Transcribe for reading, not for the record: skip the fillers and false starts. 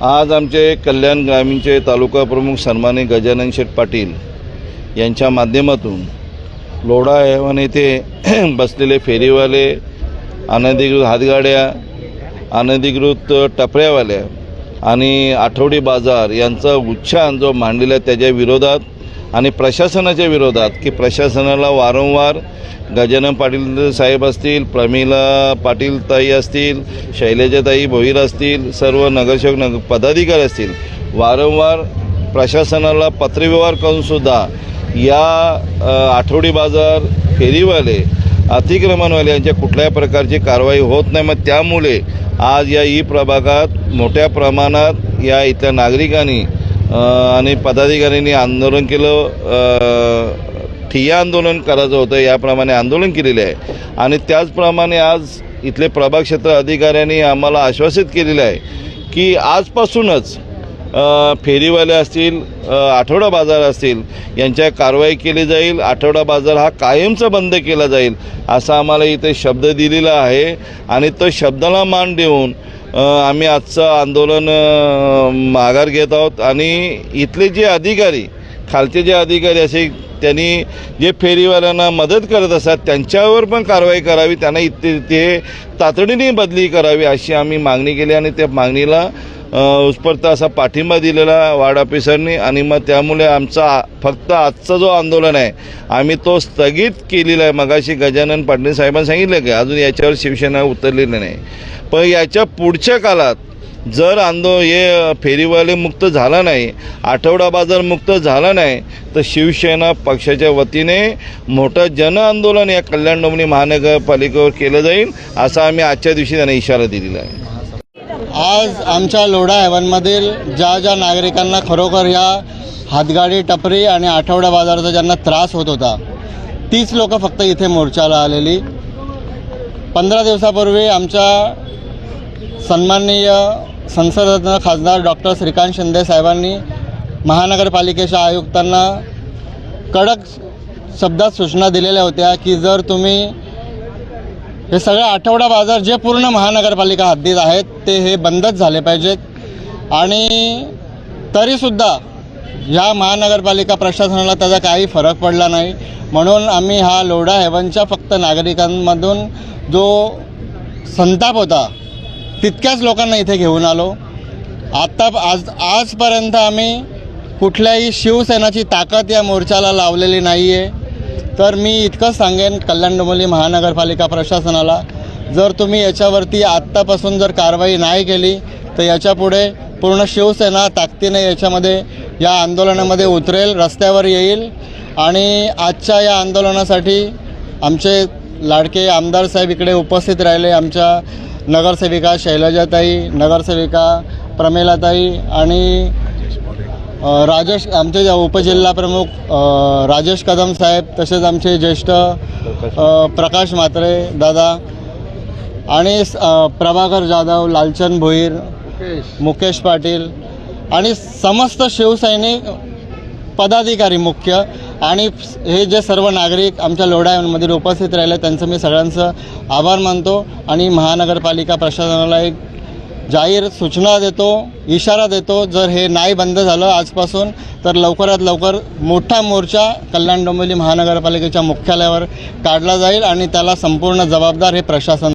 आज आमचे कल्याण ग्रामीणचे तालुका प्रमुख सन्माननीय गजानन शेठ पाटील यांच्या माध्यमातून लोढा हैवान येथे बसलेले फेरीवाले, अनधिकृत हातगाड्या, अनधिकृत टपऱ्यावाल्या आणि आठवडी बाजार यांचा उच्छान जो मांडलेला त्याच्या विरोधात आणि प्रशासनाच्या विरोधात की प्रशासनाला वारंवार गजानन पाटील साहेब असतील, प्रमिला पाटील ताई असतील, शैलजाताई भोईर असतील, सर्व नगरसेवक पदाधिकारी असतील, वारंवार प्रशासनाला पत्रव्यवहार करूनसुद्धा या आठवडी बाजार, फेरीवाले, अतिक्रमणवाले यांच्या कुठल्याही प्रकारची कारवाई होत नाही। मग त्यामुळे आज या ई प्रभागात मोठ्या प्रमाणात या इथल्या नागरिकांनी आणि पदाधिकाऱ्यांनी आंदोलन केलं। ठिय्या आंदोलन करायचं होतं, याप्रमाणे आंदोलन केलेले आहे। आणि त्याचप्रमाणे आज इथले प्रभाग क्षेत्र अधिकाऱ्यांनी आम्हाला आश्वासित केलेलं आहे की आजपासूनच फेरीवाले असतील, आठवडा बाजार असतील यांच्या कारवाई केली जाईल। आठवडा बाजार हा कायमचा बंद केला जाईल असा आम्हाला इथे शब्द दिलेला आहे आणि तो शब्दाला मान देऊन आम्ही आजचं आंदोलन माघार घेत आहोत। आणि इथले जे अधिकारी, खालचे जे अधिकारी असे त्यांनी जे फेरीवाल्यांना मदत करत असतात त्यांच्यावर पण कारवाई करावी, त्यांना ते तातडीने बदली करावी अशी आम्ही मागणी केली आणि त्या मागणीला उत्स्फूर्त असा पाठिंबा दिलेला वार्ड ऑफिसरनी। आणि मग त्यामुळे आमचा फक्त आजचा जो आंदोलन आहे आम्ही तो स्थगित केलेला आहे। मगाशी गजानन पाटील साहेबांनी सांगितलं की अजून याच्यावर शिवसेना उतरलेली नाही, पण याच्या पुढच्या काळात जर हे फेरीवाले मुक्त झाला नाही, आठवडा बाजार मुक्त झाला नाही तर शिवसेना पक्षाच्या वतीने मोठं जन आंदोलन या कल्याण डोंबिवली महानगरपालिकेवर केलं जाईल असा आम्ही आजच्या दिवशी त्यांना इशारा दिलेला आहे। आज आमच्या लोढा हैवानमधील ज्या नागरिकांना खरोखर या हातगाडी, टपरी आणि आठवडा बाजाराचा ज्यांना त्रास होत होता तीच लोक फक्त इथे मोर्चाला आलेली। 15 दिवसापूर्वी आमच्या सन्माननीय संसदरत्न खासदार डॉक्टर श्रीकांत शिंदे साहेबांनी महानगरपालिकेच्या आयुक्तांना कडक शब्दात सूचना दिलेल्या होत्या की जर तुम्ही हे सगळे आठवडा बाजार जे पूर्ण महानगरपालिका हद्दीत आहेत ते हे बंदच झाले पाहिजेत। आणि तरीसुद्धा ह्या महानगरपालिका प्रशासनाला त्याचा काही फरक पडला नाही, म्हणून आम्ही हा लोढा हैवानच्या फक्त नागरिकांमधून जो संताप होता तितक्याच लोकांना इथे घेऊन आलो। आजपर्यंत आम्ही कुठल्याही शिवसेनाची ताकद या मोर्चाला लावलेली नाही आहे। तर मी इतकंच सांगेन कल्याण डोंबिवली महानगरपालिका प्रशासनाला, जर तुम्ही याच्यावरती आत्तापासून जर कारवाई नाही केली तर याच्यापुढे पूर्ण शिवसेना ताकदीने या आंदोलनामध्ये उतरेल, रस्त्यावर येईल। आणि आजच्या या आंदोलनासाठी आमचे लाडके आमदार साहेब इकडे उपस्थित राहिले, आमच्या नगरसेविका शैलजाताई, नगरसेविका प्रमिलाताई आणि आमचे उपजिल्हा प्रमुख राजेश कदम साहेब, तसेच आमचे ज्येष्ठ प्रकाश म्हात्रे दादा आणि प्रभाकर जाधव, लालचंद भोईर, मुकेश पाटील आणि समस्त शिवसैनिक पदाधिकारी मुख्य आणि हे जे सर्व नागरिक आमच्या लोढा हैवानमधील उपस्थित राहिले त्यांचं मी सगळ्यांचं आभार मानतो। आणि महानगरपालिका प्रशासनाला एक जाहीर सूचना देतो, इशारा देतो, जर हे नाही बंद झालं आजपासून तर लवकरात लवकर मोठा मोर्चा कल्याण डोंबिवली महानगरपालिकेच्या मुख्यालयावर काढला जाईल आणि त्याला संपूर्ण जबाबदार हे प्रशासन